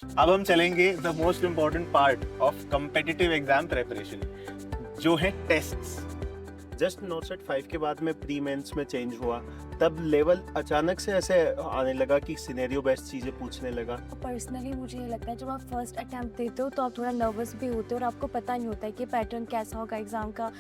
अब हम चलेंगे the most important part of competitive exam preparation, जो है टेस्ट्स। जस्ट नॉट 5 के बाद में प्री मेंस में चेंज हुआ, तब लेवल अचानक से ऐसे आने लगा कि सिनेरियो बेस्ड चीजें पूछने लगा। पर्सनली मुझे ये लगता है जब आप फर्स्ट अटेम्प्ट देते हो तो आप थोड़ा नर्वस भी होते हो और आपको पता नहीं होता है कि पैटर्न कैसा होगा एग्जाम का।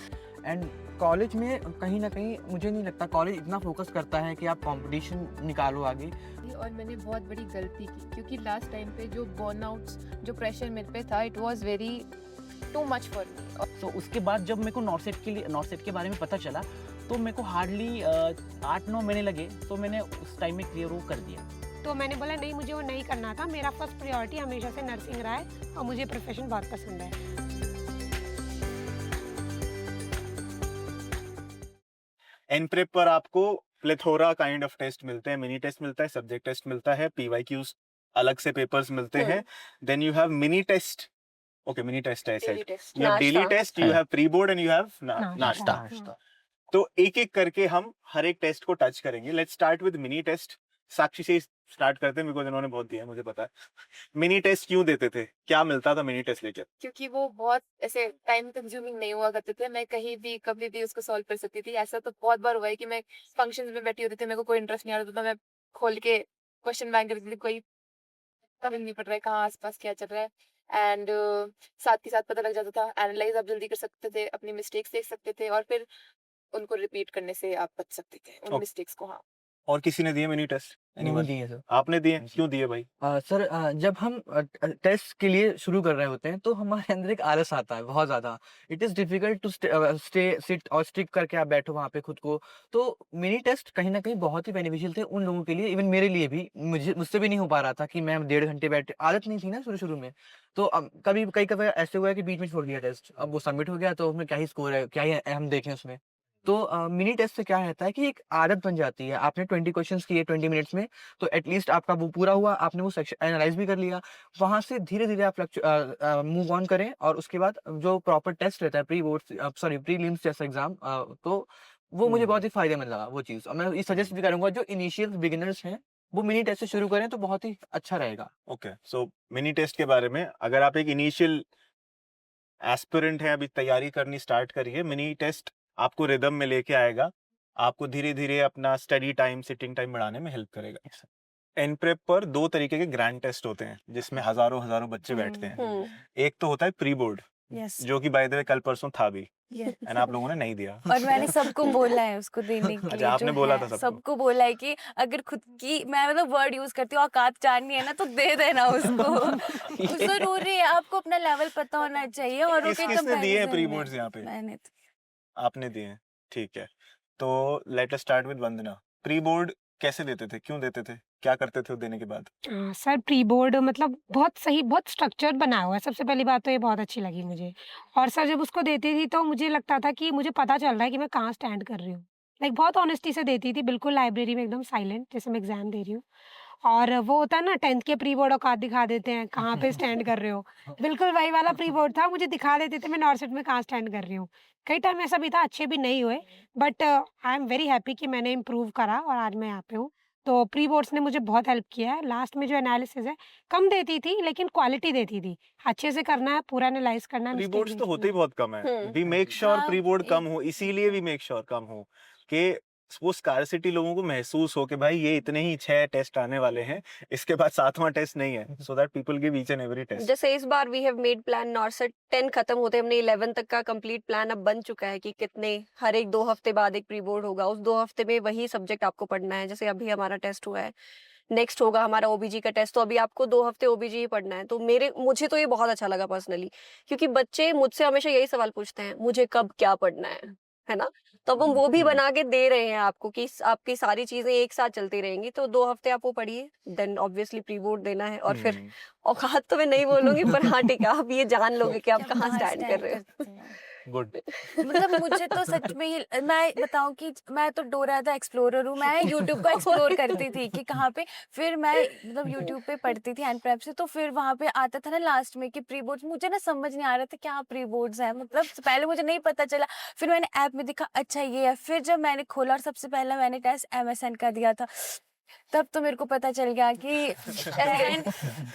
एंड कॉलेज में कहीं ना कहीं मुझे नहीं लगता कॉलेज इतना फोकस करता है कि आप कंपटीशन निकालो आगे। और मैंने बहुत बड़ी गलती की क्योंकि लास्ट टाइम पे जो बर्नआउट्स, जो प्रेशर मेरे पे था, it was very too much for me. तो उसके बाद जब मेरे को नॉर्सेट के बारे में पता चला तो मेरे को हार्डली 8-9 महीने लगे, तो मैंने उस टाइम में क्लियर वो कर दिया। तो मैंने बोला नहीं, मुझे वो नहीं करना था। मेरा फर्स्ट प्रायोरिटी हमेशा से नर्सिंग रहा है और मुझे प्रोफेशन बहुत पसंद है। एनप्रेप पर आपको प्लेथोरा काइंड ऑफ टेस्ट मिलते हैं, मिनी टेस्ट मिलता है, सब्जेक्ट टेस्ट मिलता है, पीवाईक्यूज अलग से पेपर्स मिलते हैं। Then you have mini test. Okay, mini test है set. You have daily test, you have pre board and you have nashta. तो एक एक करके हम हर एक टेस्ट को टच करेंगे। Let's start with mini test. Sakshi से स्टार्ट करते हैं, बिकॉज इन्होंने बहुत दिया है, मुझे पता है। मिनी टेस्ट क्यों देते थे, क्या मिलता था मिनी टेस्ट लेकर? क्योंकि वो बहुत ऐसे टाइम कंज्यूमिंग नहीं हुआ करते थे, मैं कहीं भी कभी भी उसको सॉल्व कर सकती थी। ऐसा तो बहुत बार हुआ है कि मैं फंक्शंस में बैठी होती थी, मेरे को कोई इंटरेस्ट नहीं आ रहा था, तो मैं खोल के क्वेश्चन बैंक करती थी, कोई समझ नहीं पड़ रहा है कहाँ आसपास क्या चल रहा है। एंड साथ के साथ पता लग जाता था, एनालाइज आप जल्दी कर सकते थे, अपनी मिस्टेक्स देख सकते थे और फिर उनको रिपीट करने से आप बच सकते थे उन मिस्टेक्स को। हाँ, और किसी ने दिए मिनी टेस्ट? नहीं दिए सर। आपने दिए? क्यों दिए भाई? सर जब हम टेस्ट के लिए शुरू कर रहे होते हैं तो हमारे अंदर एक आलस आता है बहुत ज़्यादा। It is difficult to sit और स्टिक करके आप बैठो वहाँ पे खुद को। तो मिनी टेस्ट कहीं न कहीं बहुत ही बेनिफिशियल थे उन लोगों के लिए, इवन मेरे लिए भी। मुझसे भी नहीं हो पा रहा था कि मैं 1.5 घंटे बैठ, आदत नहीं थी ना शुरू-शुरू में। तो कई कभी ऐसे हुआ है कि बीच में छोड़ दिया टेस्ट। अब वो सबमिट हो गया तो उसमें क्या ही स्कोर है, क्या ही हम देखें उसमें। तो मिनी टेस्ट से क्या रहता है कि एक आदत बन जाती है। आपने 20 क्वेश्चंस किए 20 मिनट्स में, तो एटलीस्ट आपका वो पूरा हुआ, आपने वो सेक्शन एनालाइज भी कर लिया। वहाँ से धीरे-धीरे आप मूव ऑन करें और उसके बाद जो प्रॉपर टेस्ट रहता है प्रीलिम्स जैसा एग्ज़ाम, तो वो मुझे बहुत ही फ़ायदेमंद लगा वो चीज़। और मैं ये सजेस्ट भी करूँगा जो इनिशियल बिगिनर्स हैं, वो मिनी टेस्ट से शुरू करें तो बहुत ही अच्छा रहेगा। ओके, सो मिनी टेस्ट के बारे में, अगर आप एक इनिशियल एस्पिरेंट हैं, अभी तैयारी करनी स्टार्ट करिए, मिनी टेस्ट आपको रिदम में लेके आएगा, आपको धीरे-धीरे अपना स्टडी टाइम, सिटिंग टाइम बढ़ाने में हेल्प करेगा। एनप्रेप पर 2 तरीके के ग्रैंड टेस्ट होते हैं, जिसमें हज़ारों बच्चे बैठते हैं। एक तो होता है प्री बोर्ड, यस, जो कि बाय द वे कल परसों था भी, यस। एंड आप लोगों ने नहीं दिया। और मैंने सबको बोला है उसको देने के लिए। अच्छा, आपने जो बोला है, था सबको? सबको बोला है कि अगर खुद की मैं मतलब वर्ड यूज करती हूँ, औकात जाननी है ना तो दे देना उसको। जरूरी है, आपको अपना लेवल पता होना चाहिए और किस के किसने दिए हैं कंपैरिजन प्री में। बोर्ड्स यहाँ पे? मैंने तो आपने दिए हैं, ठीक है। तो let us start with Vandana. Pre board कैसे देते थे, क्यों देते थे, क्या करते थे वो देने के बाद? सर प्री बोर्ड मतलब बहुत सही, बहुत स्ट्रक्चर्ड बना हुआ है। सबसे पहली बात तो ये बहुत अच्छी लगी मुझे। और सर जब उसको देती थी तो मुझे लगता था कि मुझे पता चल रहा है कि मैं कहाँ स्टैंड कर रही हूँ। लाइक बहुत ऑनेस्टी से देती थी, बिल्कुल लाइब्रेरी में एकदम साइलेंट जैसे मैं एग्ज़ाम दे रही हूँ। और वो होता है ना 10th के प्री बोर्ड औकात दिखा देते हैं, कहाँ पे स्टैंड कर रहे हो। बिल्कुल वही वाला प्री बोर्ड था, मुझे दिखा देते थे मैं नॉर्सेट में कहाँ स्टैंड कर रही हूँ। कई टाइम ऐसा भी था, अच्छे भी नहीं हुए, but I am very happy कि मैंने इम्प्रूव करा और आज मैं यहाँ पे हूँ। तो प्री बोर्ड्स ने मुझे बहुत हेल्प किया है। लास्ट में जो एनालिसिस है, कम देती थी लेकिन क्वालिटी देती थी। अच्छे से करना है, पूरा एनालाइज़ करना है, प्री मिस्टेक बोर्ड्स नहीं तो होते ही करना। बहुत कम है। वी मेक श्योर हाँ, प्री बोर्ड कम एक हो, इसीलिए वी मेक श्योर कम हो कि वो स्कार्सिटी लोगों को महसूस हो कि भाई ये इतने ही 6 टेस्ट आने वाले हैं, इसके बाद 7वां टेस्ट नहीं है, so that people give each and every test. जैसे इस बार we have made plan NORCET 10 खत्म होते हमने 11 तक का कंप्लीट प्लान अब बन चुका है कि कितने हर एक 2 हफ्ते बाद एक प्री बोर्ड होगा। उस 2 हफ्ते में वही सब्जेक्ट आपको पढ़ना है। जैसे अभी हमारा टेस्ट हुआ है, नेक्स्ट होगा हमारा ओबीजी का टेस्ट, तो अभी आपको 2 हफ्ते ओबीजी ही पढ़ना है। तो मुझे तो ये बहुत अच्छा लगा पर्सनली, क्योंकि बच्चे मुझसे हमेशा यही सवाल पूछते हैं, मुझे कब क्या पढ़ना है ना? तो अब हम वो भी बना के दे रहे हैं आपको कि आपकी सारी चीजें एक साथ चलती रहेंगी। तो 2 हफ्ते आप वो पढ़िए, देन ऑब्वियसली प्री बोर्ड देना है और फिर औकात तो मैं नहीं बोलूंगी, पर हाँ ठीक है, आप ये जान लोगे कि आप कि कहाँ स्टैंड कर स्टैंड रहे हो। करते हैं। गुड। मतलब मुझे तो सच में ही, मैं बताऊं कि मैं तो डोरा द एक्सप्लोरर हूँ। मैं यूट्यूब को एक्सप्लोर करती थी कि कहाँ पे, फिर मैं मतलब यूट्यूब पे पढ़ती थी एनप्रेप से, तो फिर वहाँ पे आता था ना लास्ट में कि प्री बोर्ड्स। मुझे ना समझ नहीं आ रहा था क्या प्री बोर्ड्स है, मतलब पहले मुझे नहीं पता चला। फिर मैंने ऐप में देखा, अच्छा ये है। फिर जब मैंने खोला और सबसे पहला मैंने टेस्ट एमएसएन का दिया था, तब तो मेरे को पता चल गया कि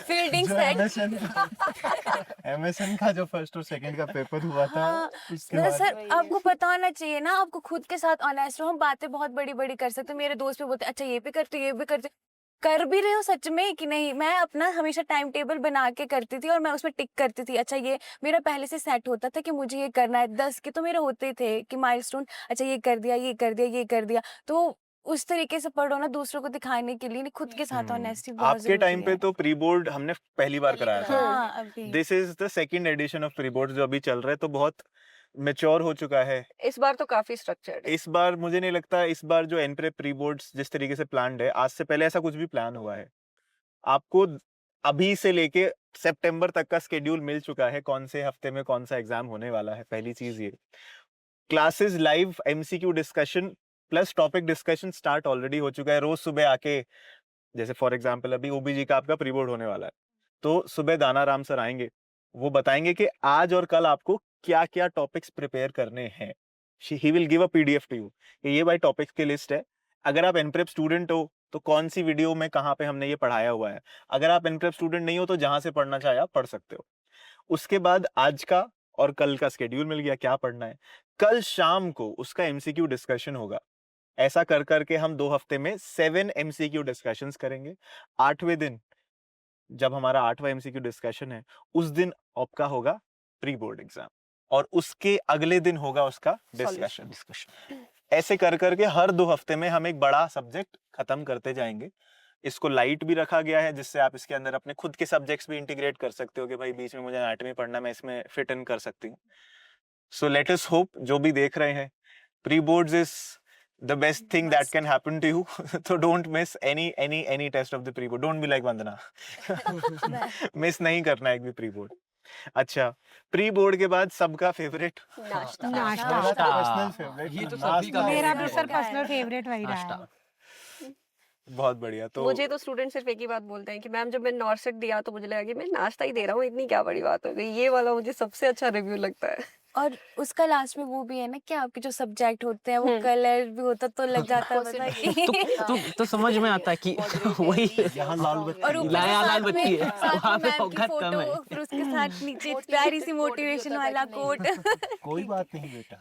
फील्डिंग जो सेट एमएसएन का जो फर्स्ट और सेकंड का पेपर हुआ था हाँ, उसके मतलब बाद सर वही आपको पता होना चाहिए ना, आपको खुद के साथ ऑनेस्ट रहो। हम बातें बहुत बड़ी बड़ी कर सकते हैं, मेरे दोस्त भी बोलते अच्छा ये भी करते ये भी करते, कर भी रहे हो सच में कि नहीं। मैं अपना हमेशा टाइम टेबल बना के करती थी और मैं उसमें टिक करती थी। अच्छा ये मेरा पहले से सेट होता था कि मुझे ये करना है, 10 के तो मेरे होते थे कि माइलस्टोन, अच्छा ये कर दिया ये कर दिया ये कर दिया। तो उस तरीके से पढ़ो ना, दूसरों को दिखाने के लिए नहीं, खुद के साथ ऑनेस्टी बहुत आपके टाइम जरूरी पे है। तो प्री बोर्ड हमने पहली बार पहले कराया कराया था। हाँ अभी this is the second edition of pre board जो अभी चल रहा है, तो बहुत मेच्योर हो चुका है। इस बार तो काफी स्ट्रक्चर्ड है। इस बार मुझे नहीं लगता, इस बार जो एनप्रेप प्री बोर्ड्स जिस तरीके से प्लान्ड है, आज से पहले ऐसा कुछ भी प्लान हुआ है। आपको अभी से लेके सितंबर तक का स्केड्यूल मिल चुका है, कौन से हफ्ते में कौन सा एग्जाम होने वाला है। पहली चीज ये, classes live MCQ discussion plus topic discussion start already हो चुका है। रोज सुबह आके, जैसे फॉर एग्जांपल अभी ओबीजी का आपका प्री बोर्ड होने वाला है, तो सुबह दाना राम सर आएंगे, वो बताएंगे कि आज और कल आपको क्या क्या टॉपिक्स प्रिपेयर करने हैं। He will give a PDF to you, ये भाई टॉपिक्स की लिस्ट है। अगर आप एनप्रेप स्टूडेंट हो तो कौन सी वीडियो में कहाँ पे हमने ये पढ़ाया हुआ है। अगर आप एनप्रेप स्टूडेंट नहीं हो तो जहां से पढ़ना चाहे आप पढ़ सकते हो। उसके बाद आज का और कल का स्केड्यूल मिल गया, क्या पढ़ना है। कल शाम को उसका एमसीक्यू डिस्कशन होगा। ऐसा कर करके हम 2 हफ्ते में 7 एमसीक्यू डिस्कशंस करेंगे। 8वें दिन जब हमारा 8वां एमसीक्यू डिस्कशन है, उस दिन आपका होगा प्री बोर्ड एग्जाम और उसके अगले दिन होगा उसका डिस्कशन। ऐसे कर करके हर 2 हफ्ते में हम एक बड़ा सब्जेक्ट खत्म करते जाएंगे। इसको लाइट भी रखा गया है, जिससे आप इसके अंदर अपने खुद के सब्जेक्ट्स भी इंटीग्रेट कर सकते हो कि भाई बीच में मुझे एनाटॉमी पढ़ना, मैं इसमें फिट इन कर सकती हूँ। सो लेट अस होप, जो भी देख रहे हैं, pre boards is the best thing that can happen to you. So don't miss any test of the pre board. Don't be like Vandana. Miss नहीं करना एक भी प्री बोर्ड। अच्छा, प्री बोर्ड के बाद सबका फेवरेट नाश्ता। नाश्ता। पर्सनल फेवरेट ये तो सभी का मेरा favorite भी सर है। पर्सनल फेवरेट वही रहा है। नाश्ता। बहुत बढ़िया। तो मुझे तो स्टूडेंट सिर्फ एक ही बात बोलते हैं कि मैम जब मैं नॉर्सेट दिया तो मुझे लगा कि मैं नाश्ता ही दे रहा हूँ, इतनी क्या बड़ी बात हो गई। ये वाला मुझे सबसे अच्छा रिव्यू लगता है। और उसका लास्ट में वो भी है ना कि आपके जो सब्जेक्ट होते हैं वो हम्म। कलर भी होता तो लग जाता है पता Concentrate। कि तो समझ में आता है कि वही यहाँ लाल बत्ती और ऊपर से लाया लाल साथ बत्ती में है, साथ वहाँ में पे मैम की औकात कम फोटो, है। फिर उसके साथ नीचे Motivation प्यारी सी quote भी मोटिवेशन होता है वाला बैठने में। कोट। कोई बात नहीं बेटा।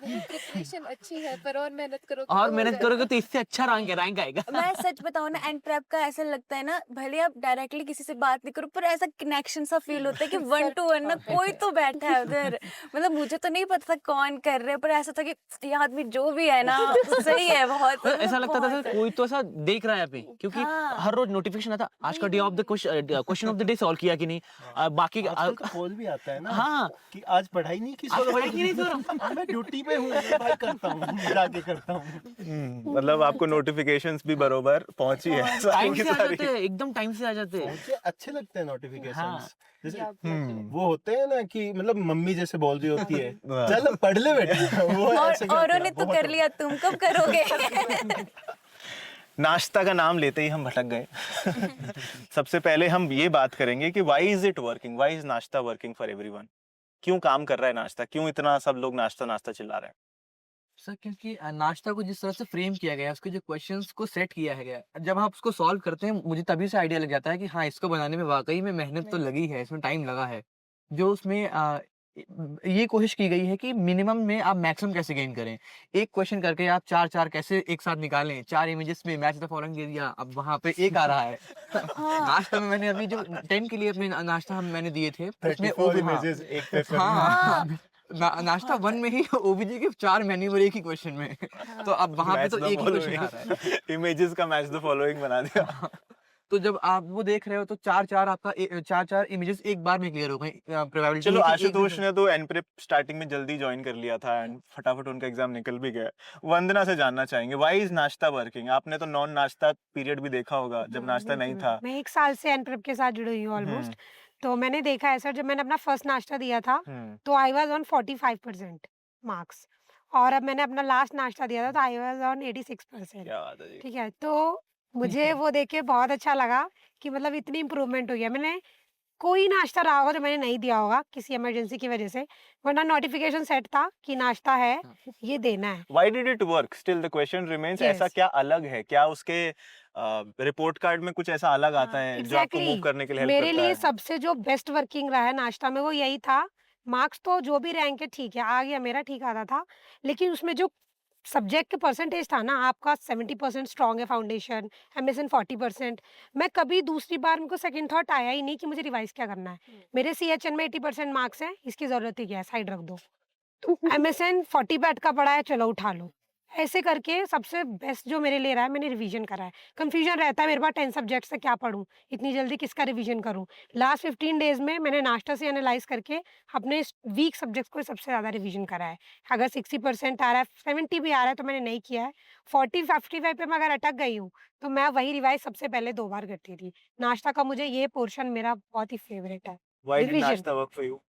प्रिपरेशन अच्छी है पर और मेहनत करो और मेहनत करोगे तो इससे अच्छा रैंक आएगा। मैं सच बताऊं ना, एंड प्रेप का ऐसा लगता है ना, भले आप डायरेक्टली किसी से बात नहीं करो पर ऐसा कनेक्शन सा फील होता है कि 1 to 1 ना कोई तो बैठा है उधर। मतलब मुझे तो नहीं पता था कौन कर रहे, पर ऐसा था कि ये आदमी जो भी है ना सही है बहुत। तो ऐसा लगता था बहुत सर कोई तो ऐसा देख रहा है यहाँ पे, क्योंकि हाँ। हर रोज नोटिफिकेशन आता आज का day of the question of the day solve किया कि नहीं। बाकी आजकल तो कॉल भी आता है ना हाँ कि आज पढ़ाई नहीं की, आज पढ़ाई की नहीं सर। मैं ड्यूटी पे हूँ, मैं भाई करता हूँ, जाके करता हूँ। मतलब आपको नोटिफिकेशंस भी बरोबर पहुंची है टाइम सारी से की आ सारी। जाते हैं, एकदम टाइम से आ जाते हैं। मुझे अच्छे लगते हैं नोटिफिकेशंस। हाँ। जैसे हम्म। वो होते हैं ना कि मतलब मम्मी जैसे बोल रही होती है हाँ। चल पढ़ ले बेटा, वो ऐसे करते औरों हैं, ने तो बहुत कर लिया, तुम कब करोगे? नाश्ता का नाम लेते ही हम भटक गए। सबसे पहले हम ये बात करेंगे कि why is it working, why is नाश्ता वर्किंग फॉर एवरीवन। क्यों काम कर रहा है नाश्ता, क्यों इतना सब लोग नाश्ता नाश्ता चिल्ला रहे हैं। सर क्योंकि नाश्ता को जिस तरह से फ्रेम किया गया है, उसके जो क्वेश्चंस को सेट किया है गया, जब आप उसको सॉल्व करते हैं मुझे तभी से आइडिया लग जाता है कि हाँ इसको बनाने में वाकई में मेहनत तो लगी है, इसमें टाइम लगा है। जो उसमें ये कोशिश की गई है कि मिनिमम में आप मैक्सिमम कैसे गेन करें। एक क्वेश्चन करके आप 4 कैसे एक साथ निकालें, 4 इमेजेस में मैच द फॉलोइंग दे दिया, अब वहाँ पे एक आ रहा है। नाश्ता में मैंने अभी जो 10 के लिए अपने नाश्ता मैंने दिए थे उसमें 34 हाँ, images एक पेपर में। हाँ नाश्ता 1 में ही ओबीजी के 4 मेन्यू और एक ही क्वेश्चन में। तो अब वहाँ पे मैच तो द एक ही क्वेश्चन आ फॉलोइंग, रहा है। इमेजेस का मैच द फॉलोइंग बना दिया। तो जब आप वो देख रहे हो तो 4 आपका 4 इमेजेस एक बार में क्लियर हो गई। प्रोबेबिलिटी चलो आशुतोष ने तो एनप्रेप स्टार्टिंग में जल्दी ज्वाइन कर लिया था एंड फटाफट उनका एग्जाम निकल भी गया। वंदना से जानना चाहेंगे व्हाई इज नाश्ता वर्किंग। आपने तो नॉन नाश्ता पीरियड भी देखा होगा जब नाश्ता नहीं था। मैं 1 साल से एनप्रेप के साथ जुड़ी हुई हूँ ऑलमोस्ट। तो मैंने देखा है सर, जब मैंने अपना फर्स्ट नाश्ता दिया था तो आई वाज ऑन 45% मार्क्स, और अब मैंने अपना लास्ट नाश्ता दिया था तो आई वाज ऑन 86%। क्या बात है जी। ठीक है, तो मुझे वो देख के बहुत अच्छा लगा कि मतलब इतनी इम्प्रूवमेंट हुई है। मैंने कोई नाश्ता रहा होगा जो मैंने नहीं दिया होगा किसी इमरजेंसी की वजह से, वरना नोटिफिकेशन सेट था कि नाश्ता है, हाँ। ये देना है। Why did it work? Still the question remains, ऐसा Yes. क्या अलग है? क्या उसके रिपोर्ट कार्ड में कुछ ऐसा अलग आता हाँ, है जो आपको मूव एग्जैक्टली करने के लिए हेल्प मेरे करता लिए है? सबसे जो बेस्ट वर्किंग रहा है नाश्ता में वो यही था। मार्क्स तो जो भी रैंक है ठीक है, आ गया मेरा ठीक आता था, लेकिन उसमें जो सब्जेक्ट के परसेंटेज था ना, आपका 70% स्ट्रॉन्ग है फाउंडेशन, एमएसएन 40%। मैं कभी दूसरी बार मेरे को सेकंड थॉट आया ही नहीं कि मुझे रिवाइज क्या करना है। मेरे सीएचएन में 80% मार्क्स हैं, इसकी जरूरत ही क्या है, साइड रख दो। तो एमएसएन 40 पे अटका पड़ा है, चलो उठा लो। ऐसे करके सबसे बेस्ट जो मेरे लिए रहा है, मैंने रिवीजन करा है। कंफ्यूजन रहता है मेरे पास 10 सब्जेक्ट्स से क्या पढूं, इतनी जल्दी किसका रिवीजन करूं। लास्ट 15 डेज में मैंने नाश्ता से एनालाइज करके अपने वीक सब्जेक्ट्स को सबसे ज्यादा रिवीजन करा है। अगर 60% आ रहा है, 70 भी आ रहा है तो मैंने नहीं किया है। 40-55 पे मैं अगर अटक गई हूँ तो मैं वही रिवाइज सबसे पहले 2 बार करती थी। नाश्ता का मुझे ये पोर्शन मेरा बहुत ही फेवरेट है। Why did रिवीजन नाश्ता work for you?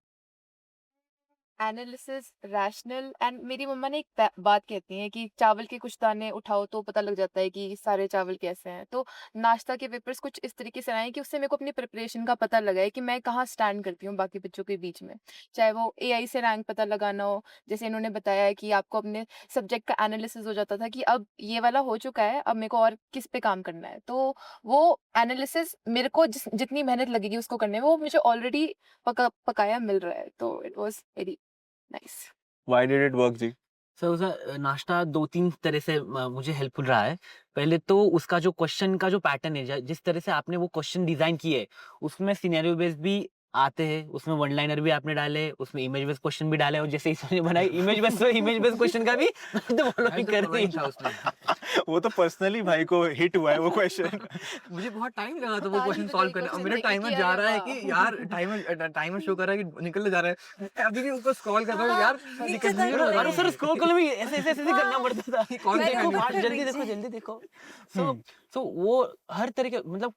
Analysis, rational and मेरी मम्मा ने एक बात कहती हैं कि चावल के कुछ दाने उठाओ तो पता लग जाता है कि सारे चावल कैसे हैं। तो नाश्ता के पेपर्स कुछ इस तरीके से आए कि उससे मेरे को अपनी प्रिपरेशन का पता लगा है कि मैं कहाँ स्टैंड करती हूँ बाकी बच्चों के बीच में। चाहे वो एआई से रैंक पता लगाना हो, जैसे इन्होंने बताया है कि आपको अपने सब्जेक्ट का एनालिसिस हो जाता था कि अब ये वाला हो चुका है, अब मेरे को और किस पे काम करना है। तो वो एनालिसिस मेरे को जितनी मेहनत लगेगी उसको करने में, वो मुझे ऑलरेडी पकाया मिल रहा है। तो it was very nice. Why did it work जी? सर उसका नाश्ता 2-3 तरह से मुझे हेल्पफुल रहा है। पहले तो उसका जो क्वेश्चन का जो पैटर्न है, जिस तरह से आपने वो क्वेश्चन डिजाइन किए है, उसमें सिनेरियो बेस्ड भी आते हैं, उसमें वन लाइनर भी आपने डाले, उसमें इमेज बेस्ड क्वेश्चन भी डाले, और जैसे इसने बनाई इमेज बेस्ड क्वेश्चन का भी तो फॉलोइंग कर रही था उसमें। वो तो पर्सनली भाई को हिट हुआ है वो क्वेश्चन। मुझे बहुत टाइम लगा था वो पता क्वेश्चन नहीं सॉल्व मुझे करने, और question मेरा देख के टाइमर कि जा अरे रहा है वाह। कि यार टाइमर शो कर रहा है कि निकलने जा रहा है, मैं अभी भी उसको स्क्रॉल कर रहा हूँ यार, नीचे कंफ्यूजन हो तक रहा नहीं। है सर, स्क्रॉल करने में ऐसे करना पड़ता था कि कौन मैंने सा खुद पार्ट, कर जल्दी दी देखो थी। जल्दी देखो। सो वो हर तरह के मतलब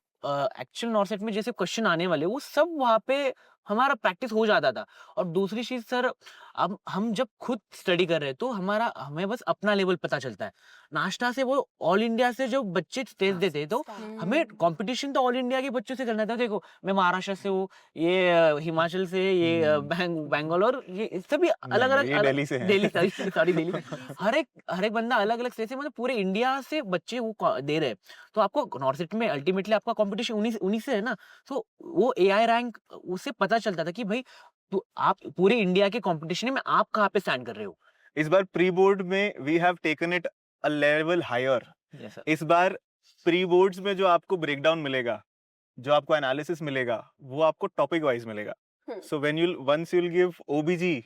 एक्चुअल नॉर्सेट में जैसे क्वेश्चन आने वाले वो सब वहाँ पे हमारा प्रैक्टिस हो जाता था। और दूसरी चीज सर, अब हम जब खुद स्टडी कर रहे हैं तो हमें बस अपना लेवल पता चलता है। नाश्ता से वो ऑल इंडिया से जो बच्चे टेस्ट देते हैं, तो हमें कंपटीशन तो ऑल इंडिया के बच्चों से करना था। देखो मैं महाराष्ट्र से हूँ, ये हिमाचल से, ये बैंगलोर, ये सभी अलग अलग ये दिल्ली से है। दिल्ली सॉरी दिल्ली हर एक बंदा अलग अलग से मतलब पूरे इंडिया से बच्चे वो दे रहे हैं। तो आपको नॉर्थ में अल्टीमेटली आपका कंपटीशन उन्हीं से है ना। तो वो एआई रैंक उससे पता चलता था कि भाई तो आप पूरे इंडिया के कंपटीशन में आप कहाँ पे स्टैंड कर रहे हो। इस बार प्री बोर्ड में we have taken it a level higher. इस बार प्री बोर्ड्स में जो आपको ब्रेकडाउन मिलेगा, जो आपको एनालिसिस मिलेगा, वो आपको टॉपिक वाइज मिलेगा। So when you once you will give OBG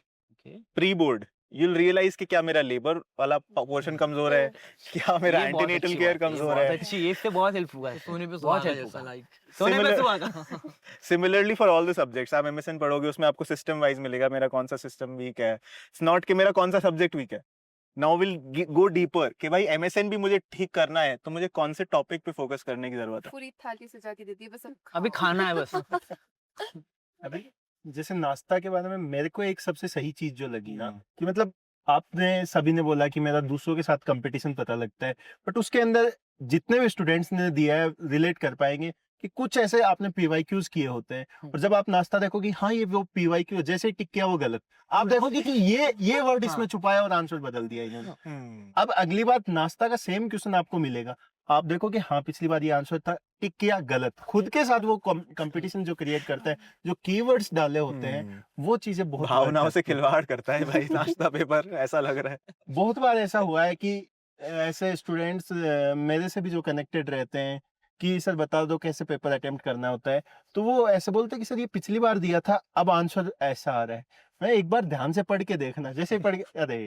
pre board, you'll realize कि क्या मेरा लेबर वाला पोर्शन कमजोर है, क्या मेरा ये बहुत एंटीनेटल अच्छी केयर बात है, ये कमजोर बहुत है। अच्छी, ये इससे बहुत हेल्प हुआ है, सोने पे बहुत सुहागा हेल्प जैसा, हुआ। लाइक सोने पे Similar- सुहागा। Similarly for all the subjects, आप एमएसएन पढ़ोगे उसमें आपको सिस्टम वाइज मिलेगा, मेरा कौन सा सिस्टम वीक है। इट्स नॉट कि मेरा कौन सा सब्जेक्ट वीक है। नाउ विल गो डीपर कि भाई एमएसएन भी मुझे ठीक करना है, तो मुझे कौन से टॉपिक पे फोकस करने की जरूरत है। पूरी थाली सजा के देती है बस अब अभी खाओ। खाना है बस। अभी जैसे नाश्ता के बारे में मेरे को एक सबसे सही चीज जो लगी ना, हम्म। कि मतलब आपने सभी ने बोला कि मेरा दूसरों के साथ कंपटीशन पता लगता है, बट उसके अंदर जितने भी स्टूडेंट्स ने दिया है रिलेट कर पाएंगे कि कुछ ऐसे आपने पीवाईक्यूज किए होते हैं, और जब आप नाश्ता देखोगे हाँ ये वो पीवाईक्यू जैसे ही टिक किया वो गलत, आप देखोगे कि ये वर्ड इसमें छुपाया और आंसर बदल दिया इन्होंने। अब अगली बार नाश्ता का सेम क्वेश्चन आपको मिलेगा, आप देखोगे हाँ पिछली बार ये आंसर था, टिक किया गलत। खुद के साथ वो कंपटीशन जो क्रिएट करता है, जो कीवर्ड्स डाले होते हैं, वो चीजें बहुत भावनाओं work से करती हैं। खिलवाड़ करता है भाई नाश्ता पेपर, ऐसा लग रहा है। बहुत बार ऐसा हुआ है कि ऐसे स्टूडेंट्स मेरे से भी जो कनेक्टेड रहते हैं कि सर बता दो कैसे पेपर अटेम्प्ट करना होता है, तो वो ऐसे बोलते हैं कि सर ये पिछली बार दिया था, अब आंसर ऐसा आ रहा है। मैं एक बार ध्यान से पढ़ के देखना, जैसे ही पढ़ के अरे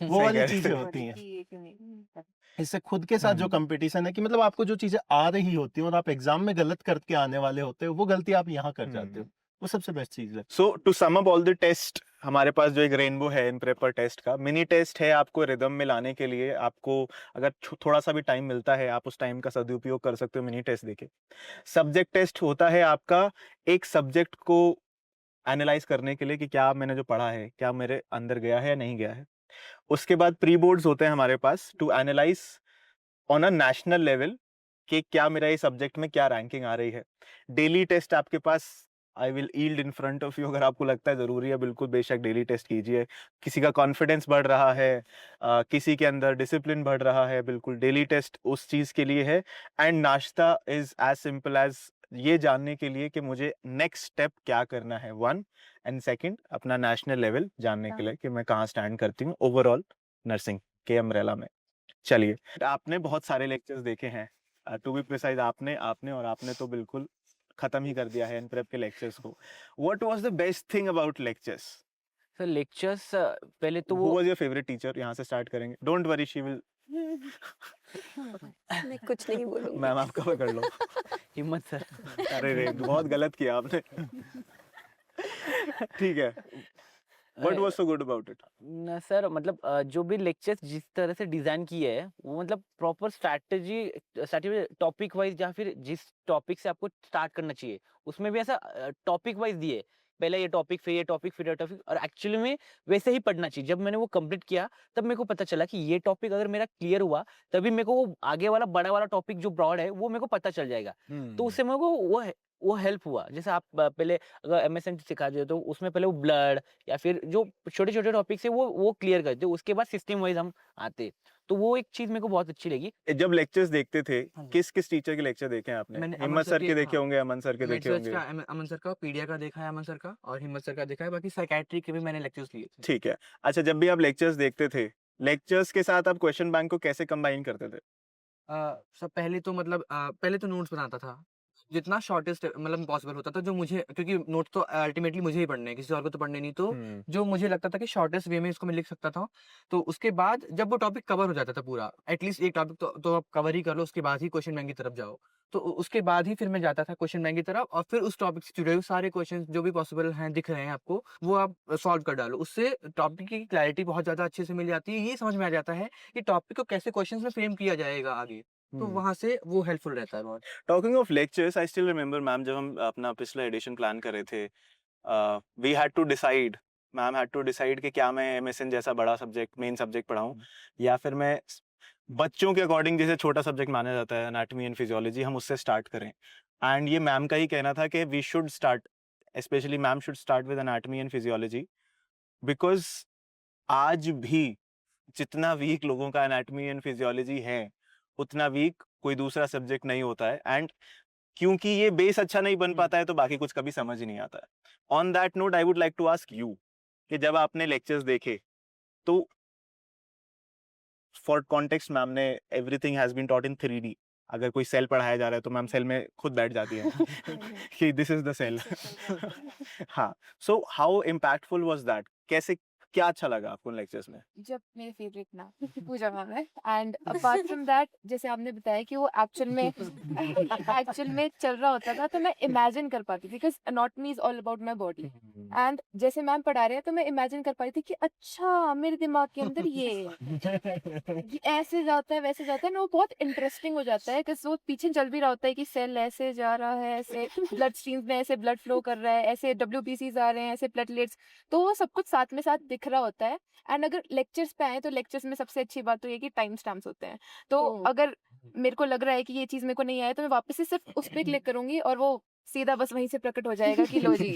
वो सही वाली कह रहे चीजें थे। होती हैं। कि ये क्यों नहीं? इससे खुद के साथ जो कंपटीशन है कि मतलब आपको जो चीजें आ रही होती हैं और आप एग्जाम में गलत करके आने वाले होते हो, वो गलती आप यहाँ कर जाते हो, वो सबसे बेस्ट चीज है। So to sum up all the test, हमारे पास जो एक रेनबो है इन पेपर टेस्ट का मिनी टेस्ट है, आपको रिदम में लाने के लिए आपको अगर थोड़ा सा भी टाइम मिलता है, आप उस टाइम का सदुपयोग कर सकते हो मिनी टेस्ट देके। सब्जेक्ट टेस्ट होता है आपका एक सब्जेक्ट को एनालाइज करने के लिए कि क्या मैंने जो पढ़ा है क्या मेरे अंदर गया है या नहीं गया है। उसके बाद प्री बोर्ड्स होते हैं हमारे पास to analyse on a national level कि क्या मेरा ये सब्जेक्ट में क्या रैंकिंग आ रही है। डेली टेस्ट आपके पास I will yield in front of you. अगर आपको लगता है ज़रूरी है, बिल्कुल बेशक डेली टेस्ट कीजिए। किसी का कॉन्फिडेंस बढ़ रहा है, किसी के अंदर डिसिप्लिन बढ़ रहा है, बिल्कुल डेली टेस्ट उस चीज़ के लिए है। एंड नाश्ता इज़ एज सिंपल एज ये जानने के लिए कि मुझे नेक्स्ट स्टेप क्या करना है, 1, एंड सेकंड अपना नेशनल लेवल जानने के लिए कि मैं कहाँ स्टैंड करती हूँ ओवरऑल नर्सिंग के अम्ब्रेला में। चलिए, आपने बहुत सारे लेक्चर्स देखे हैं, टू बी प्रिसाइज आपने तो बिल्कुल खत्म ही कर दिया है एनप्रेप के लेक्चर्स को। What was the best thing about lectures? Sir lectures पहले तो हु वो वाज योर फेवरेट टीचर? यहाँ से स्टार्ट करेंगे, डोंट वरी, शी विल मैं कुछ नहीं बोलूंगी। मैम आप कवर कर लो। हिम्मत सर। अरे रे, बहुत गलत किया आपने। ठीक है, what was so good about it? न सर मतलब जो भी लेक्चर्स जिस तरह से डिजाइन किए हैं वो मतलब प्रॉपर स्ट्रैटेजी टॉपिक वाइज या फिर जिस टॉपिक से आपको स्टार्ट करना चाहिए उसमें भी ऐसा टॉपिक वाइज दिए, पहले ये टॉपिक फिर ये टॉपिक फिर ये टॉपिक, और एक्चुअली में वैसे ही पढ़ना चाहिए। जब मैंने वो कंप्लीट किया तब मेरे को पता चला कि ये टॉपिक अगर मेरा क्लियर हुआ तभी मेरे को वो आगे वाला बड़ा वाला टॉपिक जो ब्रॉड है वो मेरे को पता चल जाएगा। तो उससे मेरे को वो हेल्प हुआ। जैसे आप पहले अगर एमएसएन सिखा दे तो उसमें पहले वो ब्लड या फिर जो छोटे छोटे टॉपिक्स है वो क्लियर करते, उसके बाद सिस्टम वाइज हम आते। तो वो एक चीज मेरे को बहुत अच्छी लगी। जब लेक्चर्स देखते थे, हाँ जी। किस किस टीचर के लेक्चर देखे हैं आपने? मैंने अमन हिम्मत सर सर के, के देखे हाँ, होंगे, अमन सर के मेड देखे सर्च होंगे। का अमन सर का, पीडिया का देखा है अमन सर का, और हिम्मत सर का देखा है। बाकी साइकेट्री के भी मैंने लेक्चर्स लिए थे। ठीक है, अच्छा जब भी आप लेक्चर्स देखते थे, लेक्चर्स के साथ आप क्वेश्चन बैंक को कैसे कंबाइन करते थे? सब पहले तो मतलब पहले तो नोट्स बनाता था जितना शॉर्टेस्ट मतलब पॉसिबल होता था, जो मुझे, क्योंकि नोट्स तो अल्टीमेटली मुझे ही पढ़ने हैं, किसी और को तो पढ़ने नहीं, तो जो मुझे लगता था कि शॉर्टेस्ट वे में इसको मैं लिख सकता था। तो उसके बाद जब वो टॉपिक कवर हो जाता था पूरा, एटलीस्ट एक टॉपिक तो आप कवर ही कर लो, उसके बाद ही क्वेश्चन बैंक की तरफ जाओ। तो उसके बाद ही फिर मैं जाता था क्वेश्चन बैंक की तरफ, और फिर उस टॉपिक से जुड़े हुए सारे क्वेश्चन जो भी पॉसिबल हैं दिख रहे हैं आपको, वो आप सॉल्व कर डालो। उससे टॉपिक की क्लैरिटी बहुत ज्यादा अच्छे से मिल जाती है। ये समझ में आ जाता है कि टॉपिक को कैसे क्वेश्चन में फ्रेम किया जाएगा आगे। तो वहां से वो हेल्पफुल रहता है बहुत। Talking of lectures, I still remember ma'am, जब हम अपना पिछला एडिशन प्लान कर रहे थे, we had to decide, ma'am had to decide कि क्या मैं एमएसएन जैसा बड़ा सब्जेक्ट, मेन सब्जेक्ट पढ़ाऊं, या फिर मैं बच्चों के अकॉर्डिंग जैसे छोटा सब्जेक्ट माना जाता है एनाटॉमी एंड फिजियोलॉजी, हम उससे स्टार्ट करें। एंड ये मैम का ही कहना था कि we should start, specially ma'am should start with anatomy and physiology, because आज भी जितना वीक लोगों का एनाटॉमी एंड फिजियोलॉजी है, उतना वीक कोई दूसरा सब्जेक्ट नहीं होता है। एंड क्योंकि ये बेस अच्छा नहीं बन पाता है तो बाकी कुछ कभी समझ ही नहीं आता है। On that note I would like to ask you कि जब आपने लेक्चर्स देखे तो फॉर कॉन्टेक्स्ट मैम ने everything has been taught in 3D। अगर कोई सेल पढ़ाया जा रहा है तो मैम सेल में खुद बैठ जाती है कि दिस इज द सेल। हाँ, so how impactful was that? कैसे, क्या अच्छा लगा आपको लेक्चर्स में? जब मेरे फेवरेट ना पूजा मैम है, एंड अपार्ट फ्रॉम दैट जैसे आपने बताया कि वो एक्चुअल में चल रहा होता था, तो मैं इमेजिन कर पाती थी, because anatomy is all about my body. And जैसे मैम पढ़ा रहे हैं तो मैं इमेजिन कर पाई थी कि अच्छा मेरे दिमाग के अंदर ये ऐसे जाता है वैसे जाता है ना, वो बहुत इंटरेस्टिंग हो जाता है, बिकॉज वो पीछे चल भी रहा होता है कि सेल ऐसे जा रहा है, ऐसे ब्लड स्ट्रीम्स में ऐसे ब्लड फ्लो कर रहा है, ऐसे WBCs आ रहे हैं, ऐसे प्लेटलेट्स, तो वो सब कुछ साथ में साथ दिख रहा होता है। एंड अगर लेक्चर्स पे आए तो लेक्चर्स में सबसे अच्छी बात तो ये कि टाइम स्टैम्प्स होते हैं। तो अगर मेरे को लग रहा है कि ये चीज मेरे को नहीं आया तो मैं वापस से सिर्फ उस पे क्लिक करूंगी और वो सीधा बस वहीं से प्रकट हो जाएगा कि लो जी